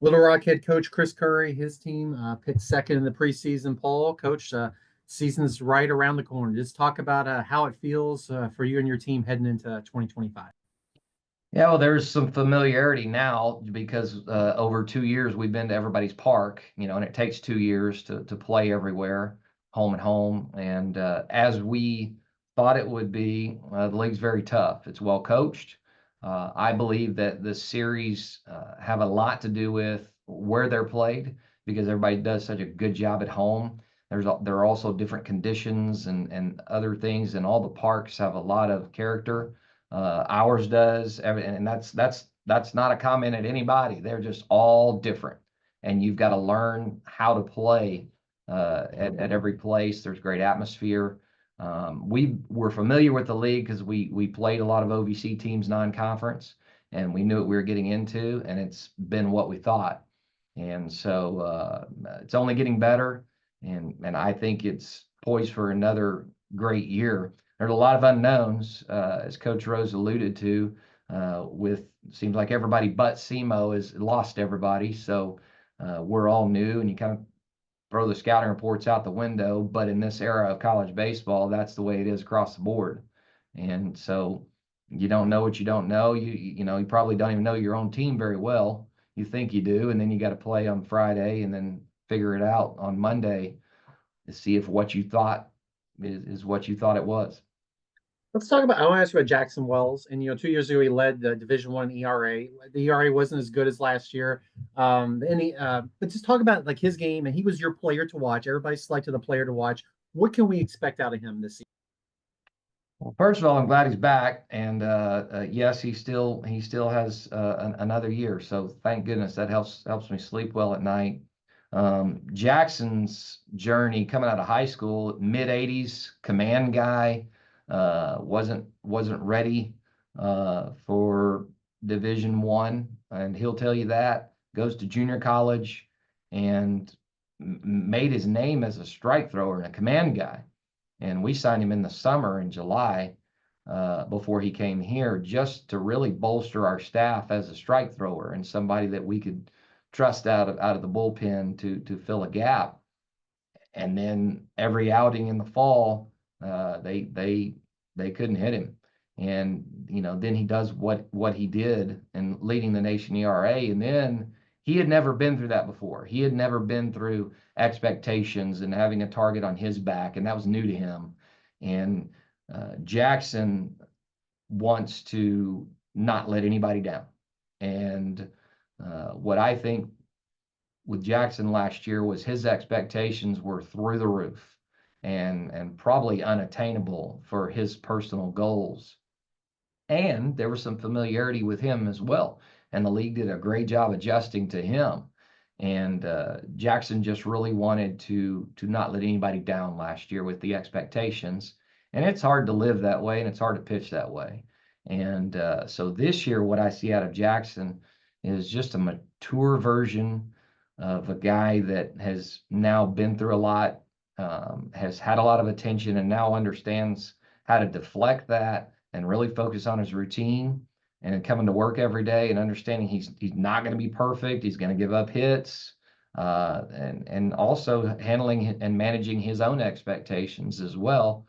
Little Rock head coach Chris Curry, his team picked second in the preseason poll. Coach, season's right around the corner. Just talk about how it feels for you and your team heading into 2025. Yeah, well, there's some familiarity now because over 2 years we've been to everybody's park, and it takes 2 years to play everywhere, home and home. And as we thought it would be, the league's very tough. It's well coached. I believe that the series have a lot to do with where they're played because everybody does such a good job at home. There are also different conditions and other things, and all the parks have a lot of character. Ours does, and that's not a comment at anybody. They're just all different, and you've got to learn how to play at every place. There's great atmosphere. We were familiar with the league because we played a lot of OVC teams non-conference, and we knew what we were getting into, and it's been what we thought. And so it's only getting better, and I think it's poised for another great year. There's a lot of unknowns, as Coach Rose alluded to, with seems like everybody but SEMO has lost everybody. So we're all new, and you kind of throw the scouting reports out the window. But in this era of college baseball, that's the way it is across the board. And so you don't know what you don't know. You probably don't even know your own team very well. You think you do, and then you got to play on Friday and then figure it out on Monday to see if what you thought is what you thought it was. Let's talk about. I want to ask you about Jackson Wells. And 2 years ago he led the Division One ERA. The ERA wasn't as good as last year. But just talk about like his game. And he was your player to watch. Everybody selected a player to watch. What can we expect out of him this season? Well, first of all, I'm glad he's back, and yes, he still has another year. So thank goodness that helps me sleep well at night. Jackson's journey coming out of high school, mid '80s, command guy, wasn't ready for Division One, and he'll tell you that. Goes to junior college and made his name as a strike thrower and a command guy. And we signed him in the summer in July before he came here just to really bolster our staff as a strike thrower and somebody that we could trust out of the bullpen to fill a gap. And then every outing in the fall, they couldn't hit him. And then he does what he did and leading the nation ERA, and then he had never been through that before. He had never been through expectations and having a target on his back, and that was new to him. And Jackson wants to not let anybody down. And what I think with Jackson last year was his expectations were through the roof and probably unattainable for his personal goals. And there was some familiarity with him as well. And the league did a great job adjusting to him. And Jackson just really wanted to not let anybody down last year with the expectations. And it's hard to live that way, and it's hard to pitch that way. And so this year, what I see out of Jackson is just a mature version of a guy that has now been through a lot, has had a lot of attention, and now understands how to deflect that and really focus on his routine and coming to work every day and understanding he's not going to be perfect. He's going to give up hits, and also handling and managing his own expectations as well.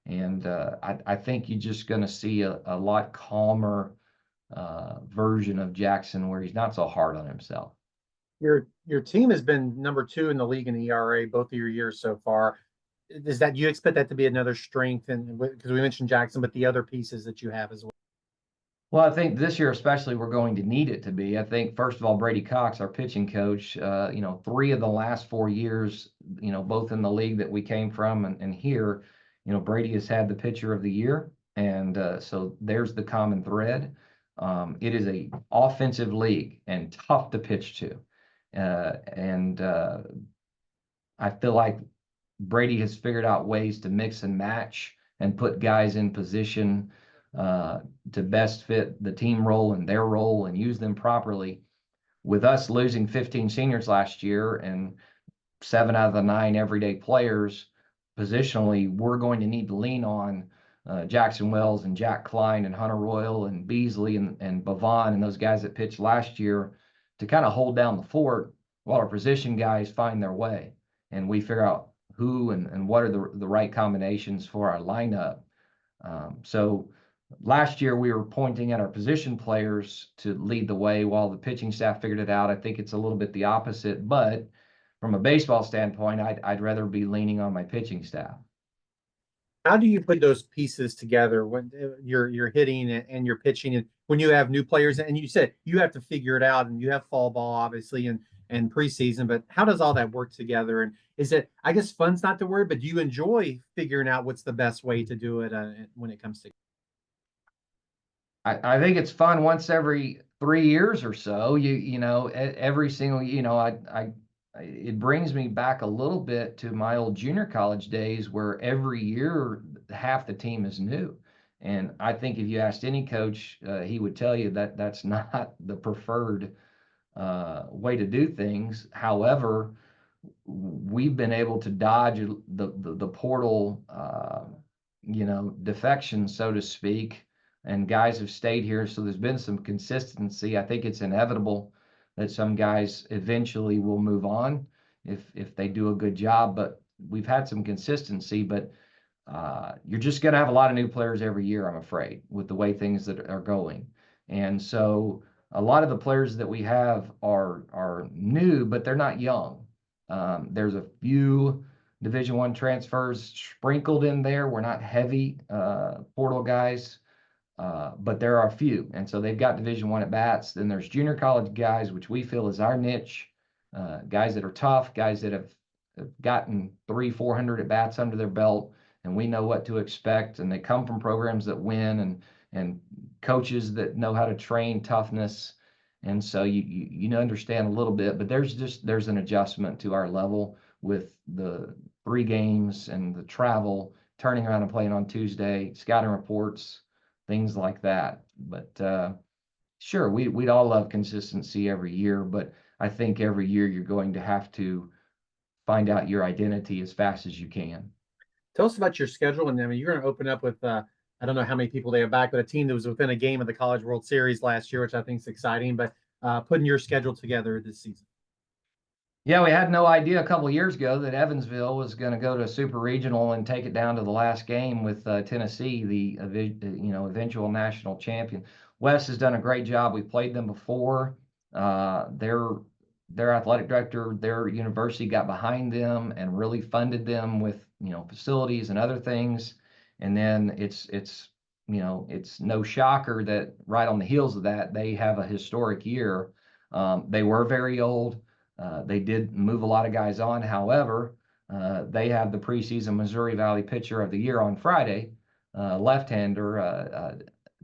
And I think you're just going to see a lot calmer version of Jackson where he's not so hard on himself. Your team has been number two in the league in ERA both of your years so far. Is that you expect that to be another strength? And because we mentioned Jackson, but the other pieces that you have as well. Well, I think this year especially we're going to need it to be. I think first of all, Brady Cox, our pitching coach, 3 of the last 4 years, both in the league that we came from and here, Brady has had the pitcher of the year, and so there's the common thread. It is a offensive league and tough to pitch to, and I feel like Brady has figured out ways to mix and match and put guys in position to best fit the team role and their role and use them properly. With us losing 15 seniors last year and 7 out of the 9 everyday players, positionally, we're going to need to lean on Jackson Wells and Jack Klein and Hunter Royal and Beasley and Bavon and those guys that pitched last year to kind of hold down the fort while our position guys find their way and we figure out who and what are the right combinations for our lineup. So last year we were pointing at our position players to lead the way while the pitching staff figured it out. I think it's a little bit the opposite, but from a baseball standpoint, I'd rather be leaning on my pitching staff. How do you put those pieces together when you're hitting and you're pitching, and when you have new players? And you said you have to figure it out, and you have fall ball obviously and preseason, but how does all that work together? And is it, I guess fun's not the word, but do you enjoy figuring out what's the best way to do it when it comes to? I think it's fun once every 3 years or so. Every single, it brings me back a little bit to my old junior college days where every year half the team is new. And I think if you asked any coach, he would tell you that that's not the preferred way to do things. However, we've been able to dodge the portal, defection, so to speak, and guys have stayed here. So there's been some consistency. I think it's inevitable that some guys eventually will move on if they do a good job. But we've had some consistency. But you're just going to have a lot of new players every year, I'm afraid, with the way things that are going. And so a lot of the players that we have are new, but they're not young. There's a few Division I transfers sprinkled in there. We're not heavy portal guys. But there are a few, and so they've got Division I at bats. Then there's junior college guys, which we feel is our niche, guys that are tough, guys that have gotten 300-400 at bats under their belt, and we know what to expect. And they come from programs that win and coaches that know how to train toughness. And so you understand a little bit, but there's an adjustment to our level with the 3 games and the travel, turning around and playing on Tuesday, scouting reports, things like that. But sure, we'd all love consistency every year, but I think every year you're going to have to find out your identity as fast as you can. Tell us about your schedule, and I mean you're going to open up with I don't know how many people they have back, but a team that was within a game of the College World Series last year, which I think is exciting. But putting your schedule together this season. Yeah, we had no idea a couple of years ago that Evansville was going to go to Super Regional and take it down to the last game with Tennessee, the eventual national champion. Wes has done a great job. We played them before. Their athletic director, their university got behind them and really funded them with facilities and other things. And then it's no shocker that right on the heels of that they have a historic year. They were very old. They did move a lot of guys on. However, they have the preseason Missouri Valley Pitcher of the Year on Friday, left-hander,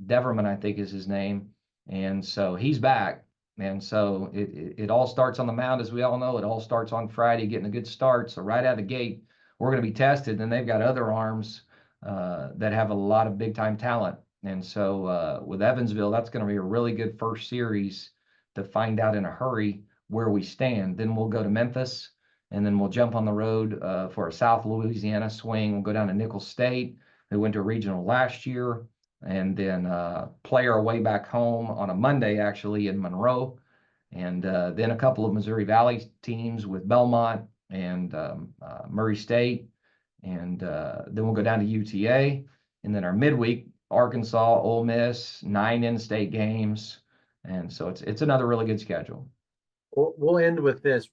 Deverman, I think is his name. And so he's back. And so it all starts on the mound, as we all know. It all starts on Friday, getting a good start. So right out of the gate, we're going to be tested. And they've got other arms that have a lot of big-time talent. And so with Evansville, that's going to be a really good first series to find out in a hurry where we stand. Then we'll go to Memphis, and then we'll jump on the road for a South Louisiana swing. We'll go down to Nicholls State, who went to a regional last year, and then play our way back home on a Monday, actually, in Monroe. And then a couple of Missouri Valley teams with Belmont and Murray State. And then we'll go down to UTA. And then our midweek, Arkansas, Ole Miss, 9 in-state games. And so it's another really good schedule. We'll end with this.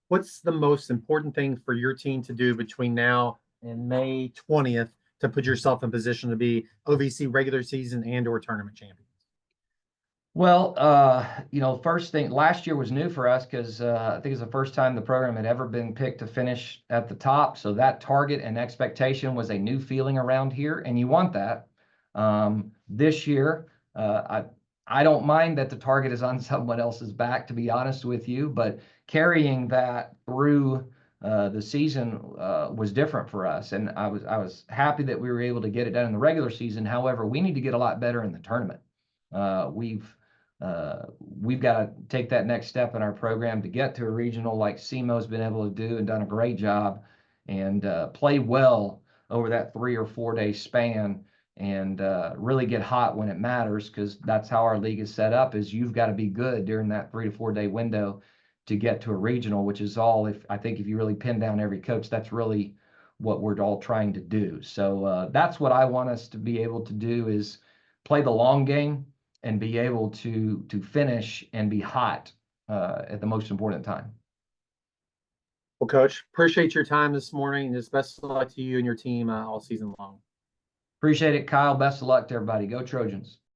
What's the most important thing for your team to do between now and May 20th to put yourself in position to be OVC regular season and/or tournament champions? Well, first thing, last year was new for us because I think it's the first time the program had ever been picked to finish at the top. So that target and expectation was a new feeling around here, and you want that. This year, I don't mind that the target is on someone else's back, to be honest with you, but carrying that through the season was different for us. And I was happy that we were able to get it done in the regular season. However, we need to get a lot better in the tournament. We've got to take that next step in our program to get to a regional like SEMO's been able to do and done a great job, and play well over that 3 or 4 day span and really get hot when it matters, because that's how our league is set up, is you've got to be good during that 3 to 4 day window to get to a regional, which is all, if I think if you really pin down every coach, that's really what we're all trying to do. So that's what I want us to be able to do, is play the long game and be able to finish and be hot at the most important time. Well, Coach, appreciate your time this morning, and just best of luck to you and your team all season long. Appreciate it, Kyle. Best of luck to everybody. Go Trojans.